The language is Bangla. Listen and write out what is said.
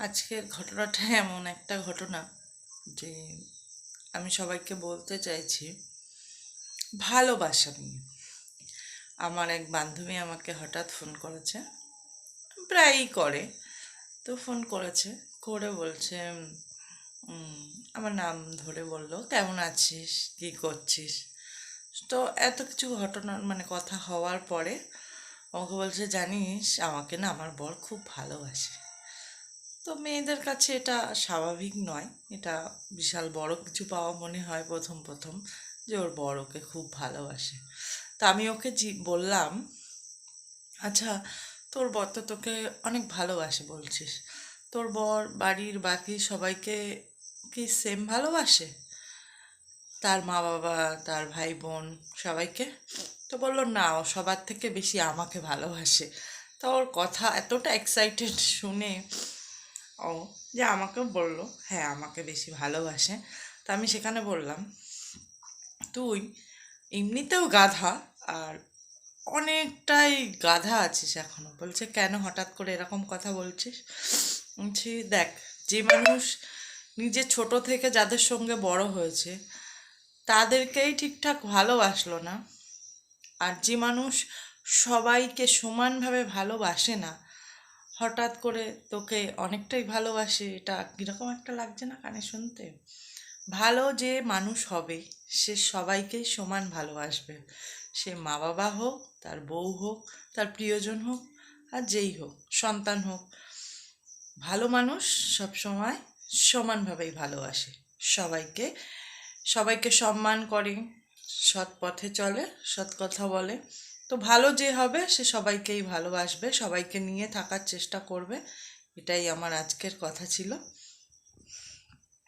আজকের ঘটনাটা এমন একটা ঘটনা যে আমি সবাইকে বলতে চাইছি ভালোবাসা নিয়ে। আমার এক বান্ধবী আমাকে হঠাৎ ফোন করেছে, প্রায়ই করে। তো ফোন করেছে, করে বলছে উম, আমার নাম ধরে বলল, কেমন আছিস, কী করছিস। তো এত কিছু ঘটনা কথা হওয়ার পরে আমাকে বলছে, জানিস আমাকে না আমার বর খুব ভালোবাসে। তো মেয়েদের কাছে এটা স্বাভাবিক নয়, এটা বিশাল বড় কিছু পাওয়া মনে হয় প্রথম প্রথম, যে ওর বর ওকে খুব ভালোবাসে। তা আমি ওকে বললাম, আচ্ছা তোর বর তো তোকে অনেক ভালোবাসে বলছিস, তোর বর বাড়ির বাকি সবাইকে কি সেম ভালোবাসে, তার মা বাবা, তার ভাই বোন, সবাইকে? তো বললো না, ও সবার থেকে বেশি আমাকে ভালোবাসে। তো ওর কথা এতটা এক্সাইটেড শুনে ও, যে আমাকেও বললো হ্যাঁ আমাকে বেশি ভালোবাসে। তো আমি সেখানে বললাম, তুই এমনিতেও গাধা, আর অনেকটাই গাধা আছিস এখনো। বলছে কেন হঠাৎ করে এরকম কথা বলছিস? বলছি দেখ, যে মানুষ নিজে ছোট থেকে যাদের সঙ্গে বড় হয়েছে তাদেরকেই ঠিকঠাক ভালোবাসলো না, আর যে মানুষ সবাইকে সমানভাবে ভালোবাসে না হঠাৎ করে তোকে অনেকটাই ভালোবাসে, এটা কীরকম একটা লাগছে না কানে শুনতে? ভালো যে মানুষ হবে সে সবাইকেই সমান ভালোবাসবে, সে মা বাবা হোক, তার বউ হোক, তার প্রিয়জন হোক, আর যেই হোক, সন্তান হোক। ভালো মানুষ সবসময় সমানভাবেই ভালোবাসে সবাইকে, সবাইকে সম্মান করে, সৎ পথে চলে, সৎ কথা বলে। তো ভালো যে হবে সে সবাইকেই ভালোবাসবে, সবাইকে নিয়ে থাকার চেষ্টা করবে। এটাই আমার আজকের কথা ছিল।